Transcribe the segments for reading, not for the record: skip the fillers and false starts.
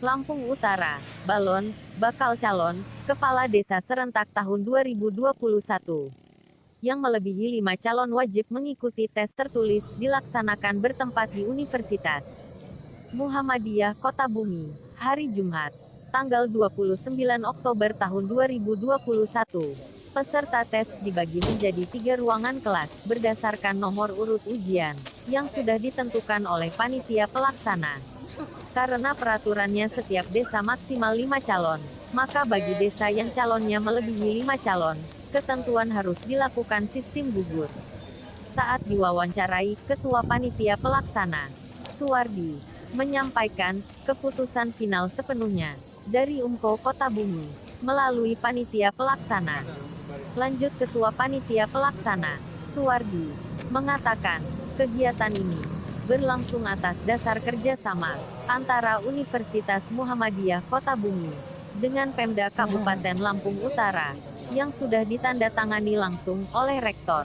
Lampung Utara, Balon, bakal calon kepala desa serentak tahun 2021. Yang melebihi 5 calon wajib mengikuti tes tertulis dilaksanakan bertempat di Universitas Muhammadiyah Kota Bumi, hari Jumat, tanggal 29 Oktober tahun 2021. Peserta tes dibagi menjadi 3 ruangan kelas, berdasarkan nomor urut ujian, yang sudah ditentukan oleh panitia pelaksana. Karena peraturannya setiap desa maksimal 5 calon, maka bagi desa yang calonnya melebihi 5 calon, ketentuan harus dilakukan sistem gugur. Saat diwawancarai, Ketua Panitia Pelaksana, Suwardi, menyampaikan, keputusan final sepenuhnya, dari UMKO Kota Bumi, melalui Panitia Pelaksana. Lanjut Ketua Panitia Pelaksana, Suwardi, mengatakan, kegiatan ini berlangsung atas dasar kerjasama antara Universitas Muhammadiyah Kota Bumi dengan Pemda Kabupaten Lampung Utara yang sudah ditandatangani langsung oleh Rektor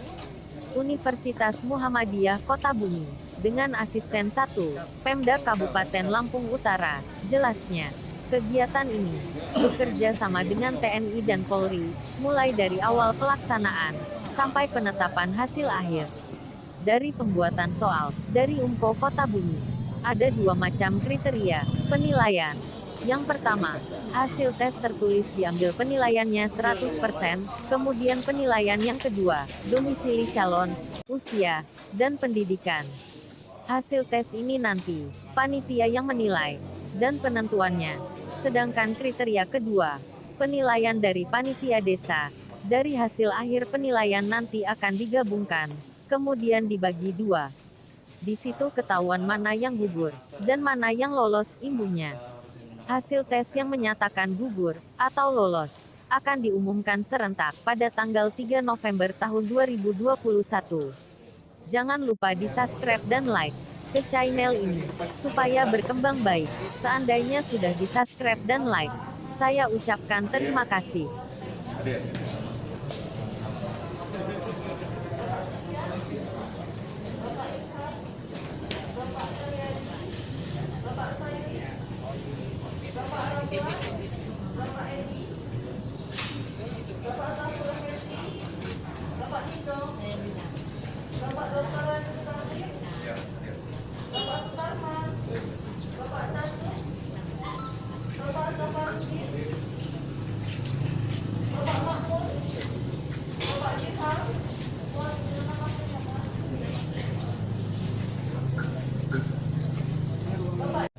Universitas Muhammadiyah Kota Bumi dengan Asisten 1 Pemda Kabupaten Lampung Utara. Jelasnya, kegiatan ini bekerja sama dengan TNI dan Polri mulai dari awal pelaksanaan sampai penetapan hasil akhir. Dari pembuatan soal, dari UMKO Kota Bumi, ada 2 macam kriteria penilaian. Yang pertama, hasil tes tertulis diambil penilaiannya 100%, kemudian penilaian yang kedua, domisili calon, usia, dan pendidikan. Hasil tes ini nanti, panitia yang menilai, dan penentuannya. Sedangkan kriteria kedua, penilaian dari panitia desa, dari hasil akhir penilaian nanti akan digabungkan, kemudian dibagi 2. Di situ ketahuan mana yang gugur, dan mana yang lolos imbuhnya. Hasil tes yang menyatakan gugur, atau lolos, akan diumumkan serentak pada tanggal 3 November tahun 2021. Jangan lupa di-subscribe dan like ke channel ini, supaya berkembang baik. Seandainya sudah di-subscribe dan like, saya ucapkan terima kasih.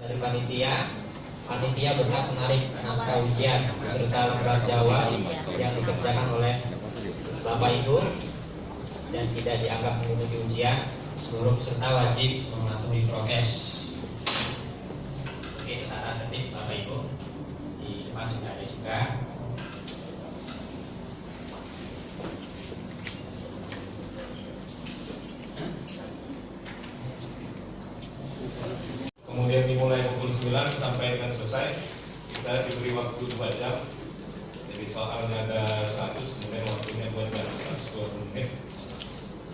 Dari panitia berhak menarik naskah ujian serta lembar Jawa yang dikerjakan oleh Bapak Ibu dan tidak dianggap mengikuti ujian. Seluruh peserta wajib mematuhi prokes. Oke, tata tertib Bapak Ibu di depan sudah ada juga. Kemudian dimulai pukul 9 sampai dengan selesai. Kita diberi waktu 2 jam. Jadi soalnya ada 100, kemudian waktunya buat 120 menit.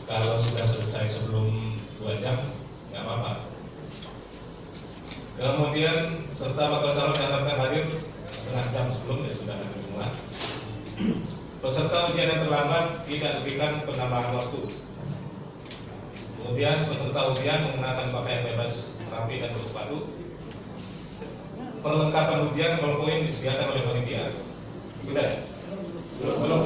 Kalau sudah selesai sebelum 2 jam, nggak apa-apa. Kemudian serta bakal calon yang akan hadir setengah jam sebelum ya sudah hadir semua. Peserta ujian yang terlambat tidak diberikan penambahan waktu. Kemudian peserta ujian menggunakan pakaian bebas rapi dan bersepatu. Perlengkapan ujian ballpoint disediakan oleh panitia. Sudah? Belum.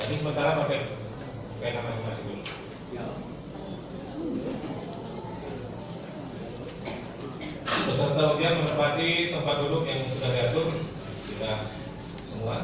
Jadi sementara pakai nama masing-masing dulu. Peserta ujian menempati tempat duduk yang sudah diatur. Sudah semua.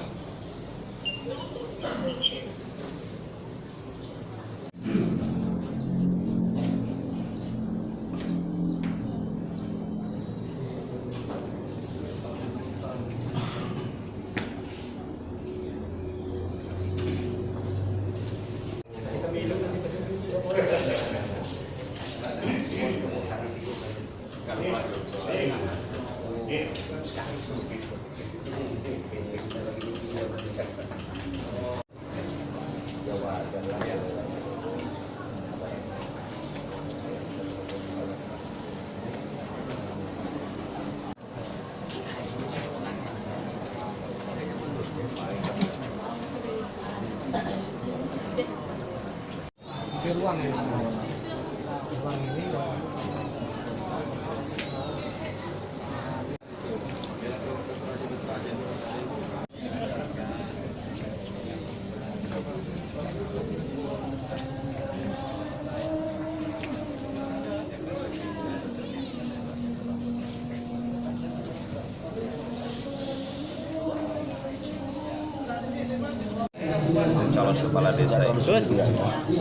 calon kepala desa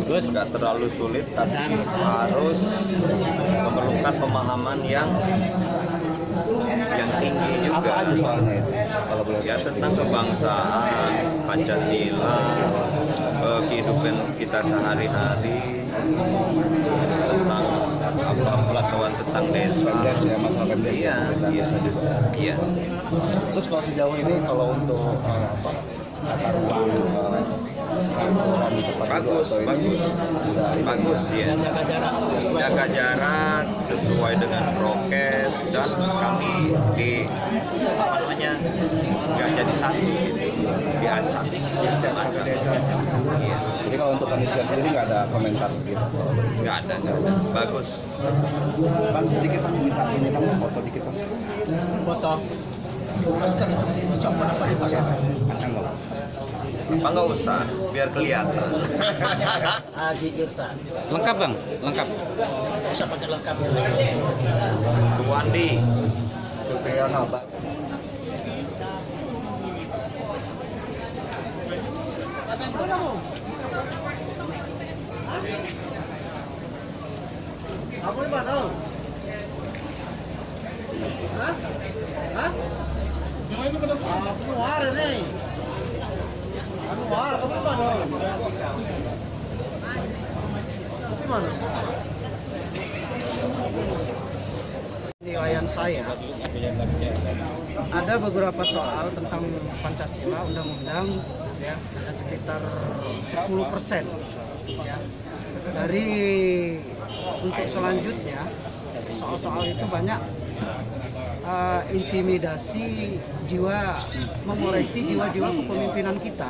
terus nggak terlalu sulit, tapi harus memerlukan pemahaman yang tinggi juga. Apa aja soalnya itu? Kalau boleh Ya tentang kebangsaan, Pancasila, kehidupan kita sehari-hari, tentang pengetahuan tentang desa. Pemdes ya, masalah Pemdes. Iya, iya. Terus kalau sejauh ini kalau untuk tata ruang kantoran tempat Bagus, atau ini bagus ya. Jaga jarak sesuai dengan prokes, dan kami nggak jadi satu gitu, diacak, sistem acak. Iya. Jadi kalau untuk panitia sendiri nggak ada komentar gitu? Nggak ada. Bagus. Bang, sedikit Bang, minta ini Bang, foto dikit Bang. Foto masker dicopot apa dipasang? Pasang Bang. Apa nggak usah, biar kelihatan. Haji Irsan. Lengkap bang, lengkap. Bisa pakai lengkap. Suwandi. Supriyono Bang. Kamu di mana? Hah? Hah? Aku keluar nih. Aku keluar, kamu di mana? Di mana? Penilaian saya, ada beberapa soal tentang Pancasila, undang-undang, ya, ada sekitar 10%, ya. Dari untuk selanjutnya, soal-soal itu banyak intimidasi jiwa, mengoreksi jiwa-jiwa kepemimpinan kita.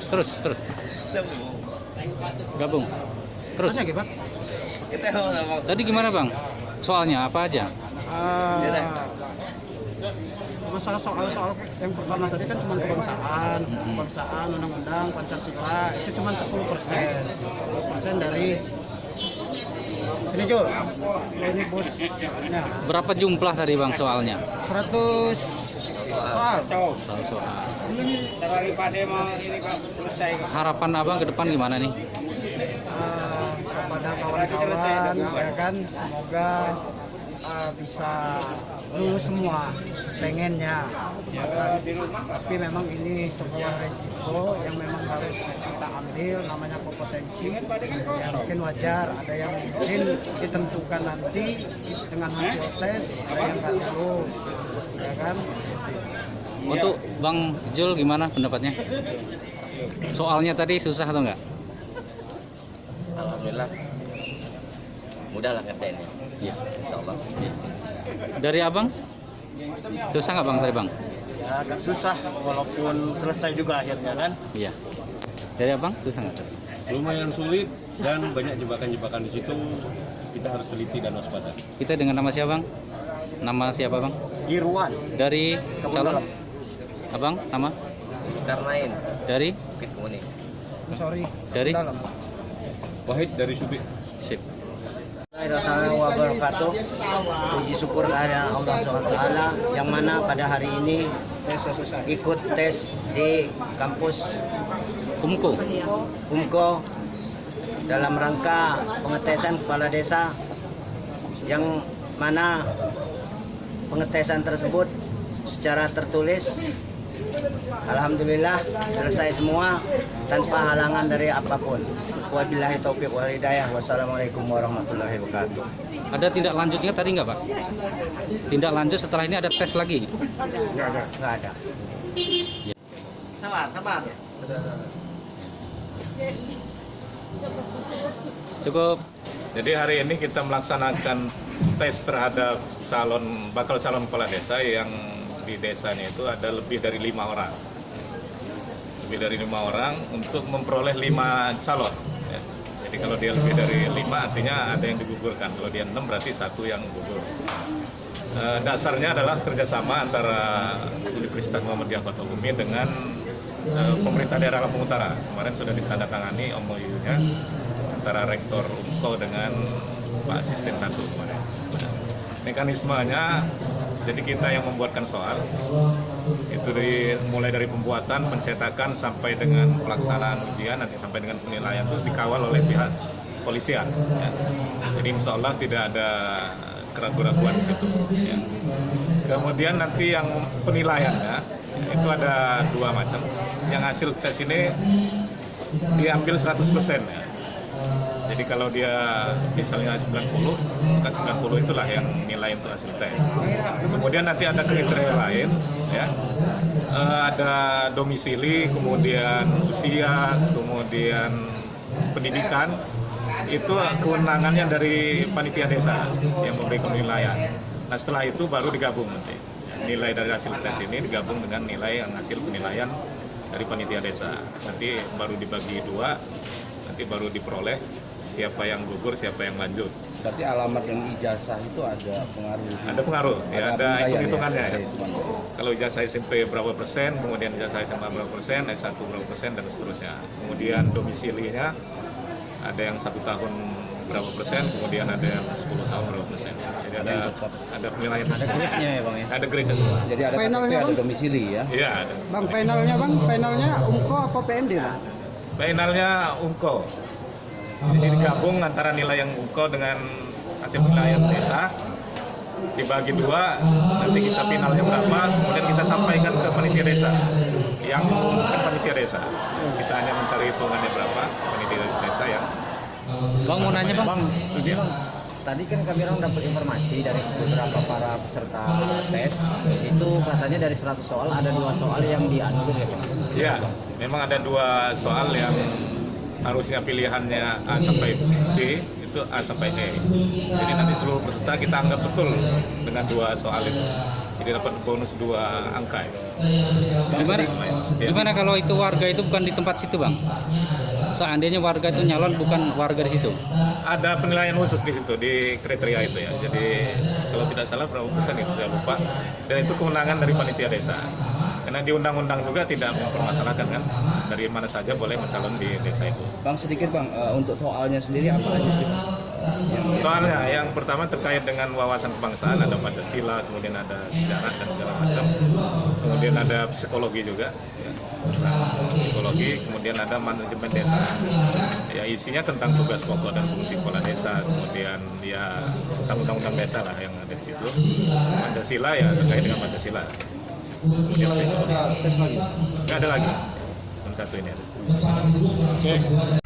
Terus. Gabung. Terus. Tanya Pak. Tadi gimana bang? Soalnya apa aja? Masalah soal yang pertama tadi kan cuma kebangsaan, undang-undang, Pancasila, itu cuma 10%. 10% dari sini Jul. Ini bos. Nah, Berapa jumlah tadi bang soalnya? 100 soal. Soal. Daripada mau ini Pak selesai. Harapan abang ke depan gimana nih? Kepada kawan-kawan, ya kan, semoga bisa lulus semua, pengennya. Tapi memang ini sebuah resiko yang memang harus kita ambil, namanya kompetensi. Ya, mungkin wajar, ada yang mungkin ditentukan nanti dengan hasil tes, ada yang nggak lulus, ya kan. Untuk Bang Jul gimana pendapatnya? Soalnya tadi susah atau enggak? Alhamdulillah. Mudah lah ngerjainnya. Iya. Insyaallah. Dari abang? Susah nggak bang tadi bang? Ya agak susah, walaupun selesai juga akhirnya kan. Iya. Dari abang susah nggak? Lumayan sulit dan banyak jebakan-jebakan di situ. Kita harus teliti dan waspada. Kita dengan nama siapa bang? Nama siapa bang? Irwan. Dari Kebun calon? Dalam. Abang nama? Karnain. Dari? Bukit Kuning. Sorry. Dari? Dalam. Wahid dari Subi. Sip. Warahmatullahi wabarakatuh. Puji syukur kepada Allah SWT yang mana pada hari ini ikut tes di kampus UMKO dalam rangka pengetesan kepala desa, yang mana pengetesan tersebut secara tertulis alhamdulillah selesai semua tanpa halangan dari apapun. Wabillahi taufiq wal hidayah. Wassalamualaikum warahmatullahi wabarakatuh. Ada tindak lanjutnya tadi nggak pak? Tindak lanjut setelah ini ada tes lagi? Nggak ada. Ya. Sabar. Cukup. Jadi hari ini kita melaksanakan tes terhadap bakal calon kepala desa yang di desanya itu ada lebih dari 5 orang. lebih dari 5 orang untuk memperoleh 5 calon. Ya. Jadi kalau dia lebih dari 5 artinya ada yang digugurkan. Kalau dia 6 berarti 1 yang gugur. Dasarnya adalah kerjasama antara Universitas Muhammadiyah Kota Bumi dengan pemerintah daerah Lampung Utara. Kemarin sudah ditandatangani MOU-nya antara Rektor UMKO dengan Pak Asisten 1 kemarin. Mekanismenya, jadi kita yang membuatkan soal, itu mulai dari pembuatan, pencetakan sampai dengan pelaksanaan ujian, nanti sampai dengan penilaian itu dikawal oleh pihak polisian. Ya. Jadi insya Allah tidak ada keraguan-keraguan di situ. Ya. Kemudian nanti yang penilaiannya itu ada 2 macam. Yang hasil tes ini diambil 100%. Ya. Jadi kalau dia misalnya 90, maka 90 itulah yang nilai untuk hasil tes. Kemudian nanti ada kriteria lain, ya. Ada domisili, kemudian usia, kemudian pendidikan. Itu kewenangannya dari panitia desa yang memberikan penilaian. Nah setelah itu baru digabung nanti. Nilai dari hasil tes ini digabung dengan nilai yang hasil penilaian dari panitia desa. Nanti baru dibagi 2, nanti baru diperoleh siapa yang gugur, siapa yang lanjut. Berarti alamat dan ijazah itu ada pengaruh? Ada pengaruh, ya ada hitung-hitungannya. Ya. Ya. Kalau ijazah SMP berapa persen, kemudian ijazah SMA berapa persen, S1 berapa persen, dan seterusnya. Kemudian domisilinya ada yang 1 tahun berapa persen, kemudian ada yang 10 tahun berapa persen. Jadi ada penilaian. Ada grade-nya ya Bang ya? Ada grade semua. Jadi ada Finalnya, KTP, ada Bang? domisili ya? Iya ada. Bang, finalnya UMKO apa PMD, Bang? Finalnya UMKO. Jadi digabung antara nilai yang UMKO dengan hasil penilaian desa, dibagi 2, nanti kita finalnya berapa, kemudian kita sampaikan ke panitia desa. Yang bukan panitia desa, kita hanya mencari hitungannya berapa, panitia desa yang. Bang mau nanya Bang? Ini Bang, tadi kan kami orang dapat informasi dari beberapa para peserta tes, itu katanya dari 100 soal ada 2 soal yang dianulir ya Bang? Iya, memang ada 2 soal yang harusnya pilihannya A sampai D, itu A sampai E. Jadi nanti seluruh peserta kita anggap betul dengan 2 soal itu. Jadi dapat bonus 2 angka. Gimana kalau itu warga itu bukan di tempat situ Bang? Seandainya warga itu nyalon bukan warga di situ? Ada penilaian khusus di situ, di kriteria itu ya. Jadi kalau tidak salah berapa persen itu saya lupa. Dan itu kewenangan dari panitia desa. Karena di undang-undang juga tidak mempermasalahkan kan dari mana saja boleh mencalon di desa itu. Bang sedikit Bang, untuk soalnya sendiri apa aja sih Bang? Soalnya yang pertama terkait dengan wawasan kebangsaan, ada Pancasila, kemudian ada sejarah dan segala macam. Kemudian ada psikologi juga, ya. Psikologi, kemudian ada manajemen desa. Ya isinya tentang tugas pokok dan fungsi kepala desa, kemudian ya tentang undang-undang desa lah yang ada di situ. Pancasila ya terkait dengan Pancasila. Kemudian psikologi. Nggak ada lagi. Yang 1 ini ada.